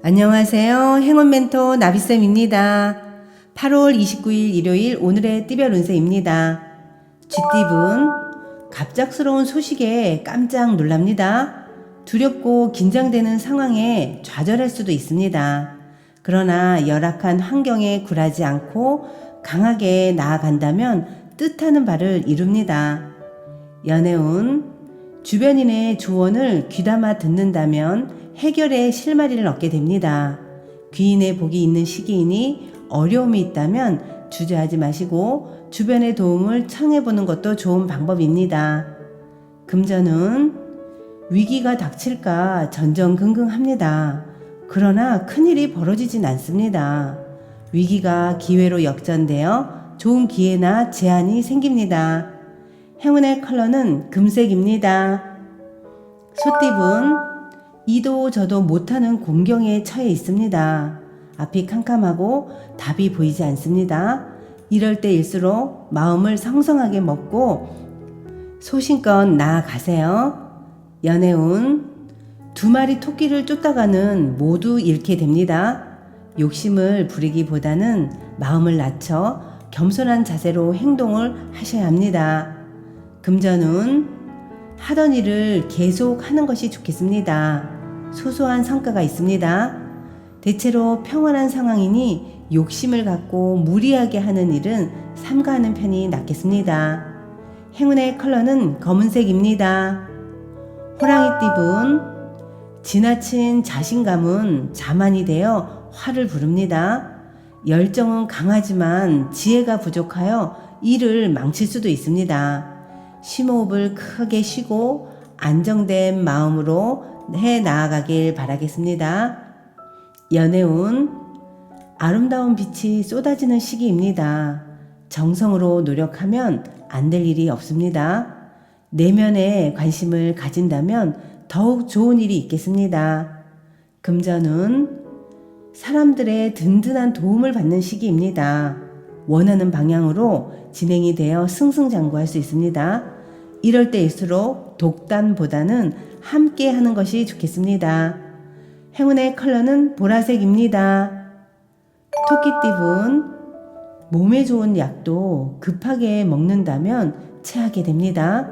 안녕하세요. 행운 멘토 나비쌤입니다. 8월 29일 일요일 오늘의 띠별 운세입니다. 쥐띠분, 갑작스러운 소식에 깜짝 놀랍니다. 두렵고 긴장되는 상황에 좌절할 수도 있습니다. 그러나 열악한 환경에 굴하지 않고 강하게 나아간다면 뜻하는 바를 이룹니다. 연애운, 주변인의 조언을 귀담아 듣는다면 해결의 실마리를 얻게 됩니다. 귀인의 복이 있는 시기이니 어려움이 있다면 주저하지 마시고 주변의 도움을 청해보는 것도 좋은 방법입니다. 금전은 위기가 닥칠까 전전긍긍합니다. 그러나 큰일이 벌어지진 않습니다. 위기가 기회로 역전되어 좋은 기회나 제안이 생깁니다. 행운의 컬러는 금색입니다. 소띠분, 이도 저도 못하는 공경에 처해 있습니다. 앞이 캄캄하고 답이 보이지 않습니다. 이럴 때일수록 마음을 성성하게 먹고 소신껏 나아가세요. 연애운, 두 마리 토끼를 쫓다가는 모두 잃게 됩니다. 욕심을 부리기보다는 마음을 낮춰 겸손한 자세로 행동을 하셔야 합니다. 금전운, 하던 일을 계속 하는 것이 좋겠습니다. 소소한 성과가 있습니다. 대체로 평온한 상황이니 욕심을 갖고 무리하게 하는 일은 삼가하는 편이 낫겠습니다. 행운의 컬러는 검은색입니다. 호랑이띠분, 지나친 자신감은 자만이 되어 화를 부릅니다. 열정은 강하지만 지혜가 부족하여 일을 망칠 수도 있습니다. 심호흡을 크게 쉬고 안정된 마음으로 해 나아가길 바라겠습니다. 연애운, 아름다운 빛이 쏟아지는 시기입니다. 정성으로 노력하면 안 될 일이 없습니다. 내면에 관심을 가진다면 더욱 좋은 일이 있겠습니다. 금전은 사람들의 든든한 도움을 받는 시기입니다. 원하는 방향으로 진행이 되어 승승장구할 수 있습니다. 이럴 때일수록 독단보다는 함께 하는 것이 좋겠습니다. 행운의 컬러는 보라색입니다. 토끼띠분, 몸에 좋은 약도 급하게 먹는다면 체하게 됩니다.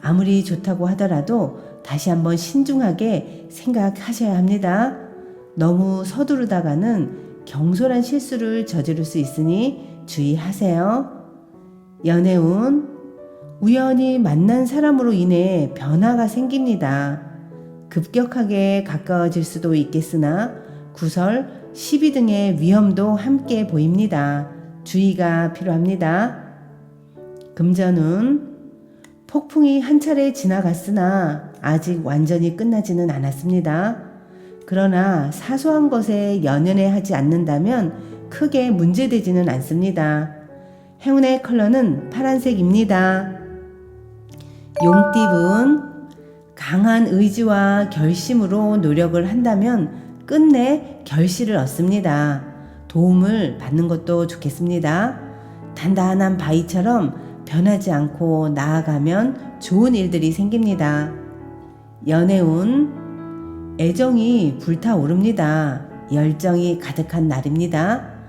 아무리 좋다고 하더라도 다시 한번 신중하게 생각하셔야 합니다. 너무 서두르다가는 경솔한 실수를 저지를 수 있으니 주의하세요. 연애운, 우연히 만난 사람으로 인해 변화가 생깁니다. 급격하게 가까워질 수도 있겠으나 구설, 시비 등의 위험도 함께 보입니다. 주의가 필요합니다. 금전운, 폭풍이 한 차례 지나갔으나 아직 완전히 끝나지는 않았습니다. 그러나 사소한 것에 연연해 하지 않는다면 크게 문제되지는 않습니다. 행운의 컬러는 파란색입니다. 용띠분, 강한 의지와 결심으로 노력을 한다면 끝내 결실을 얻습니다. 도움을 받는 것도 좋겠습니다. 단단한 바위처럼 변하지 않고 나아가면 좋은 일들이 생깁니다. 연애운, 애정이 불타오릅니다. 열정이 가득한 날입니다.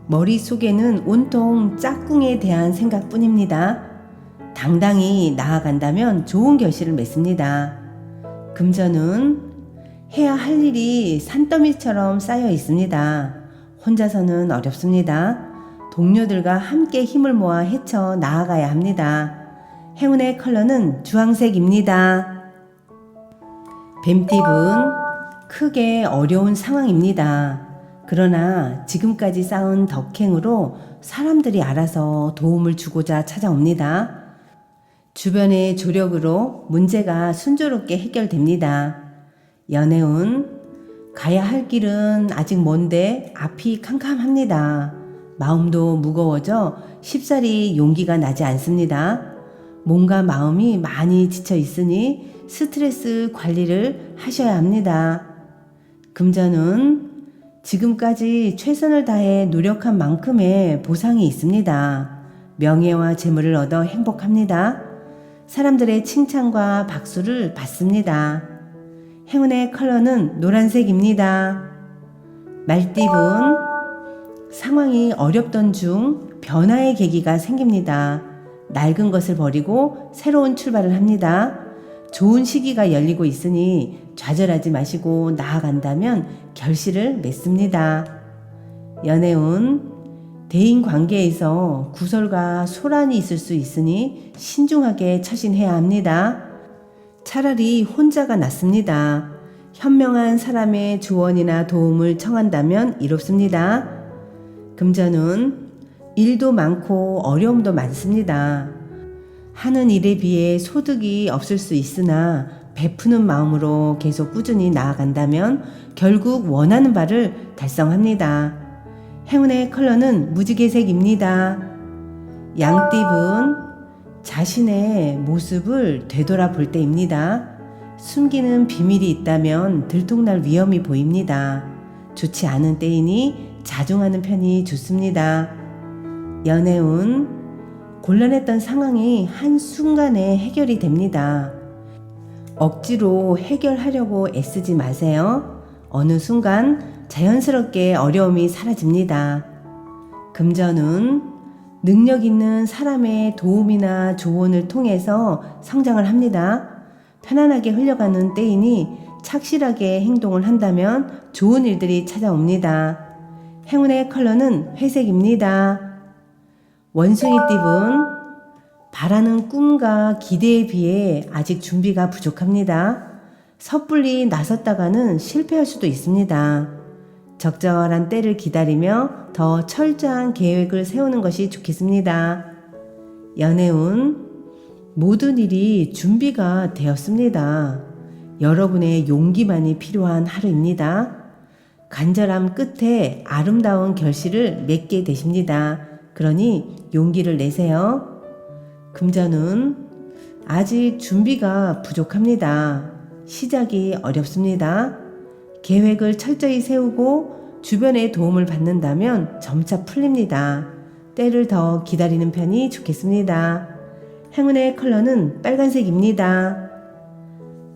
머릿속에는 온통 짝꿍에 대한 생각뿐입니다. 당당히 나아간다면 좋은 결실을 맺습니다. 금전은 해야 할 일이 산더미처럼 쌓여 있습니다. 혼자서는 어렵습니다. 동료들과 함께 힘을 모아 헤쳐 나아가야 합니다. 행운의 컬러는 주황색입니다. 뱀띠분, 크게 어려운 상황입니다. 그러나 지금까지 쌓은 덕행으로 사람들이 알아서 도움을 주고자 찾아옵니다. 주변의 조력으로 문제가 순조롭게 해결됩니다. 연애운, 가야 할 길은 아직 먼데 앞이 캄캄합니다. 마음도 무거워져 쉽사리 용기가 나지 않습니다. 몸과 마음이 많이 지쳐 있으니 스트레스 관리를 하셔야 합니다. 금전은 지금까지 최선을 다해 노력한 만큼의 보상이 있습니다. 명예와 재물을 얻어 행복합니다. 사람들의 칭찬과 박수를 받습니다. 행운의 컬러는 노란색입니다. 말띠분, 상황이 어렵던 중 변화의 계기가 생깁니다. 낡은 것을 버리고 새로운 출발을 합니다. 좋은 시기가 열리고 있으니 좌절하지 마시고 나아간다면 결실을 맺습니다. 연애운, 대인 관계에서 구설과 소란이 있을 수 있으니 신중하게 처신해야 합니다. 차라리 혼자가 낫습니다. 현명한 사람의 조언이나 도움을 청한다면 이롭습니다. 금전운, 일도 많고 어려움도 많습니다. 하는 일에 비해 소득이 없을 수 있으나 베푸는 마음으로 계속 꾸준히 나아간다면 결국 원하는 바를 달성합니다. 행운의 컬러는 무지개색입니다. 양띠분, 자신의 모습을 되돌아볼 때입니다. 숨기는 비밀이 있다면 들통날 위험이 보입니다. 좋지 않은 때이니 자중하는 편이 좋습니다. 연애운, 곤란했던 상황이 한순간에 해결이 됩니다. 억지로 해결하려고 애쓰지 마세요. 어느 순간 자연스럽게 어려움이 사라집니다. 금전운, 능력 있는 사람의 도움이나 조언을 통해서 성장을 합니다. 편안하게 흘러가는 때이니 착실하게 행동을 한다면 좋은 일들이 찾아옵니다. 행운의 컬러는 회색입니다. 원숭이띠분, 바라는 꿈과 기대에 비해 아직 준비가 부족합니다. 섣불리 나섰다가는 실패할 수도 있습니다. 적절한 때를 기다리며 더 철저한 계획을 세우는 것이 좋겠습니다. 연애운, 모든 일이 준비가 되었습니다. 여러분의 용기만이 필요한 하루입니다. 간절함 끝에 아름다운 결실을 맺게 되십니다. 그러니 용기를 내세요. 금전운, 아직 준비가 부족합니다. 시작이 어렵습니다. 계획을 철저히 세우고 주변의 도움을 받는다면 점차 풀립니다. 때를 더 기다리는 편이 좋겠습니다. 행운의 컬러는 빨간색입니다.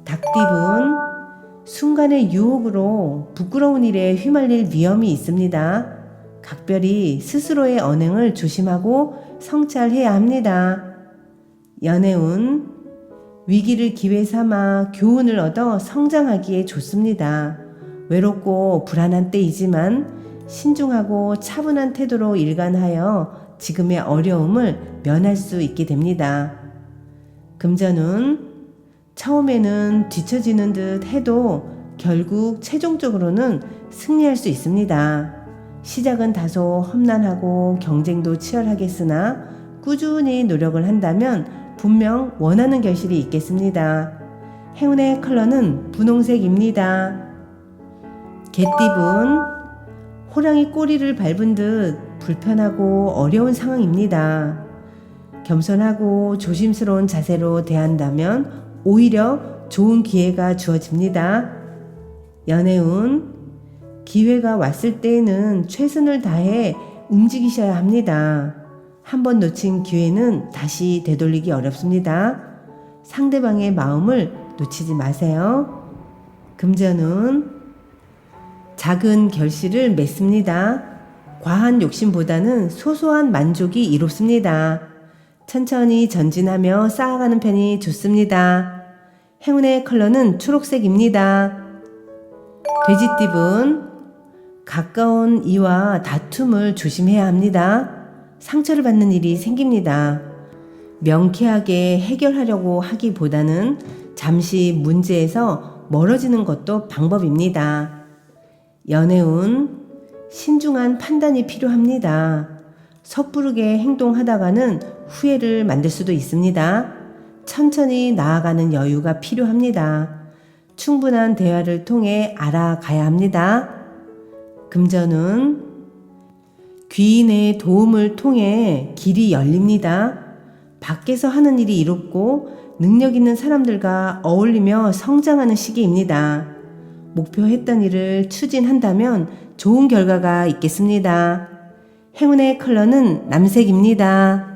닭띠분, 순간의 유혹으로 부끄러운 일에 휘말릴 위험이 있습니다. 각별히 스스로의 언행을 조심하고 성찰해야 합니다. 연애운, 위기를 기회 삼아 교훈을 얻어 성장하기에 좋습니다. 외롭고 불안한 때이지만 신중하고 차분한 태도로 일관하여 지금의 어려움을 면할 수 있게 됩니다. 금전운, 처음에는 뒤처지는 듯 해도 결국 최종적으로는 승리할 수 있습니다. 시작은 다소 험난하고 경쟁도 치열하겠으나 꾸준히 노력을 한다면 분명 원하는 결실이 있겠습니다. 행운의 컬러는 분홍색입니다. 개띠분, 호랑이 꼬리를 밟은 듯 불편하고 어려운 상황입니다. 겸손하고 조심스러운 자세로 대한다면 오히려 좋은 기회가 주어집니다. 연애운, 기회가 왔을 때에는 최선을 다해 움직이셔야 합니다. 한번 놓친 기회는 다시 되돌리기 어렵습니다. 상대방의 마음을 놓치지 마세요. 금전운, 작은 결실을 맺습니다. 과한 욕심보다는 소소한 만족이 이롭습니다. 천천히 전진하며 쌓아가는 편이 좋습니다. 행운의 컬러는 초록색입니다. 돼지띠분, 가까운 이와 다툼을 조심해야 합니다. 상처를 받는 일이 생깁니다. 명쾌하게 해결하려고 하기보다는 잠시 문제에서 멀어지는 것도 방법입니다. 연애운, 신중한 판단이 필요합니다. 섣부르게 행동하다가는 후회를 만들 수도 있습니다. 천천히 나아가는 여유가 필요합니다. 충분한 대화를 통해 알아가야 합니다. 금전운, 귀인의 도움을 통해 길이 열립니다. 밖에서 하는 일이 이롭고 능력 있는 사람들과 어울리며 성장하는 시기입니다. 목표했던 일을 추진한다면 좋은 결과가 있겠습니다. 행운의 컬러는 남색입니다.